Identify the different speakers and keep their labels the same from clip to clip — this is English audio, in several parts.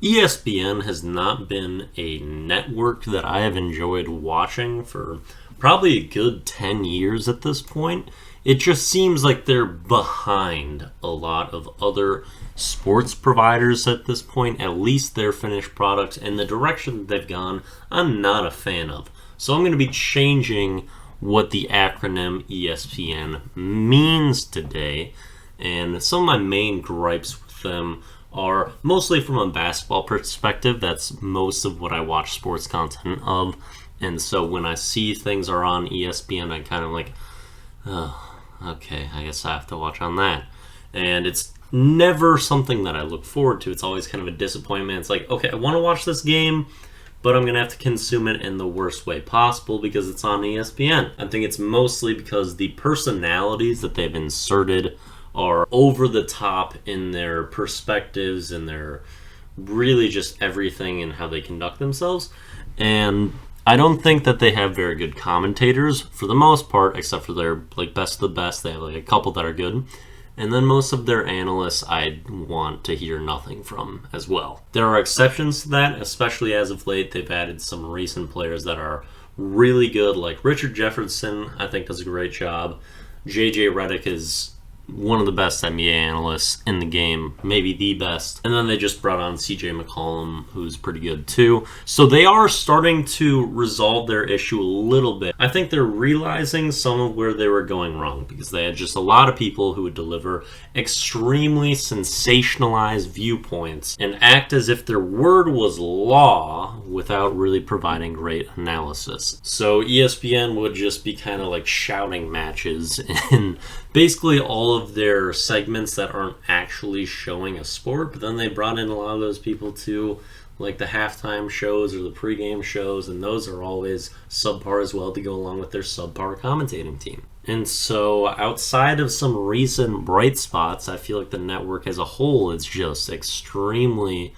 Speaker 1: ESPN has not been a network that I have enjoyed watching for probably a good 10 years at this point. It just seems like they're behind a lot of other sports providers at this point, at least their finished products, and the direction that they've gone, I'm not a fan of. So I'm going to be changing what the acronym ESPN means today, and some of my main gripes with them are mostly from a basketball perspective. That's most of what I watch sports content of. And so when I see things are on ESPN, I kind of like, oh, okay, I guess I have to watch on that. And it's never something that I look forward to. It's always kind of a disappointment. It's like, okay, I want to watch this game, but I'm going to have to consume it in the worst way possible because it's on ESPN. I think it's mostly because the personalities that they've inserted are over the top in their perspectives and their really just everything and how they conduct themselves. And I don't think that they have very good commentators for the most part, except for their like best of the best. They have like a couple that are good. And then most of their analysts I want to hear nothing from as well. There are exceptions to that, especially as of late. They've added some recent players that are really good, like Richard Jefferson, I think does a great job. JJ Redick is one of the best NBA analysts in the game, maybe the best. And then they just brought on CJ McCollum, who's pretty good too. So they are starting to resolve their issue a little bit. I think they're realizing some of where they were going wrong because they had just a lot of people who would deliver extremely sensationalized viewpoints and act as if their word was law without really providing great analysis. So ESPN would just be kind of like shouting matches in basically all of their segments that aren't actually showing a sport, but then they brought in a lot of those people to like the halftime shows or the pregame shows, and those are always subpar as well to go along with their subpar commentating team. And so outside of some recent bright spots, I feel like the network as a whole is just extremely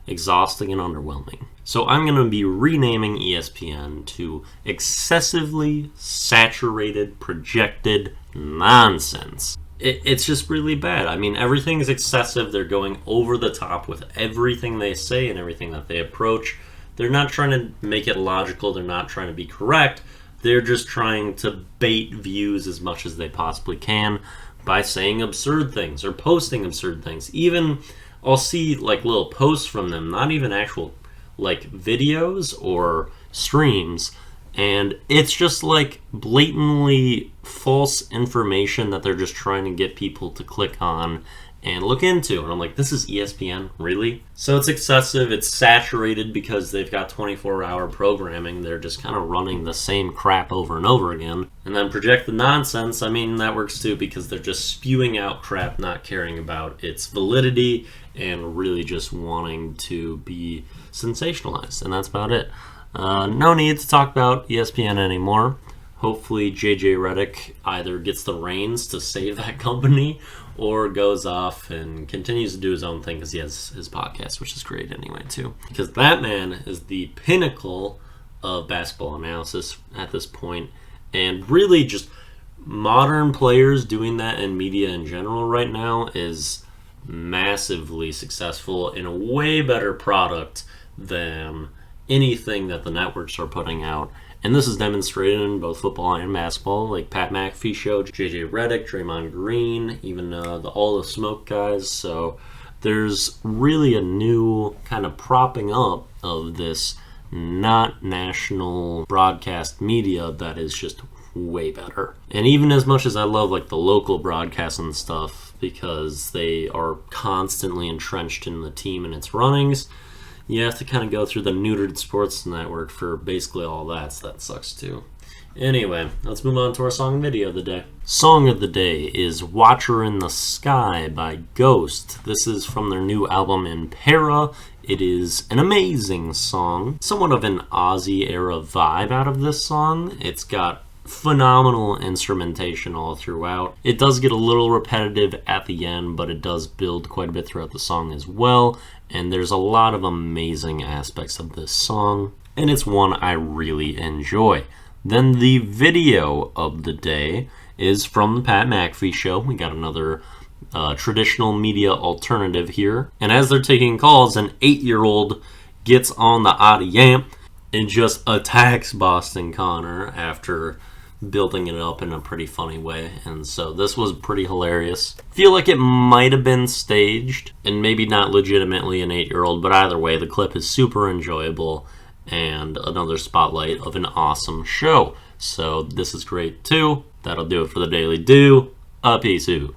Speaker 1: exhausting and underwhelming. So I'm going to be renaming ESPN to excessively saturated projected nonsense. It's just really bad. I mean, everything is excessive. They're going over the top with everything they say and everything that they approach. They're not trying to make it logical. They're not trying to be correct. They're just trying to bait views as much as they possibly can by saying absurd things or posting absurd things. Even I'll see like little posts from them, not even actual like videos or streams, and it's just like blatantly false information that they're just trying to get people to click on and look into. And I'm like, this is ESPN, really? So it's excessive, it's saturated because they've got 24-hour programming. They're just kind of running the same crap over and over again. And then project the nonsense, I mean, that works too because they're just spewing out crap, not caring about its validity and really just wanting to be sensationalized. And that's about it. No need to talk about ESPN anymore. Hopefully JJ Redick either gets the reins to save that company or goes off and continues to do his own thing because he has his podcast, which is great anyway too. Because that man is the pinnacle of basketball analysis at this point, and really just modern players doing that in media in general right now is massively successful in a way better product than anything that the networks are putting out. And this is demonstrated in both football and basketball, like Pat McAfee show, JJ Redick, Draymond Green, even all the smoke guys. So there's really a new kind of propping up of this not national broadcast media that is just way better. And even as much as I love like the local broadcasts and stuff because they are constantly entrenched in the team and its runnings, you have to kind of go through the neutered sports network for basically all that, so that sucks too. Anyway, let's move on to our song and video of the day. Song of the day is Watcher in the Sky by Ghost. This is from their new album Impera. It is an amazing song. Somewhat of an Ozzy era vibe out of this song. It's got phenomenal instrumentation all throughout. It does get a little repetitive at the end, but it does build quite a bit throughout the song as well. And there's a lot of amazing aspects of this song, and it's one I really enjoy. Then the video of the day is from the Pat McAfee show. We got another traditional media alternative here. And as they're taking calls, an 8-year-old gets on the audio amp and just attacks Boston Connor after building it up in a pretty funny way. And so this was pretty hilarious. Feel like it might have been staged and maybe not legitimately an 8-year-old, but either way, the clip is super enjoyable and another spotlight of an awesome show. So this is great too. That'll do it for the Daily Do. Peace out.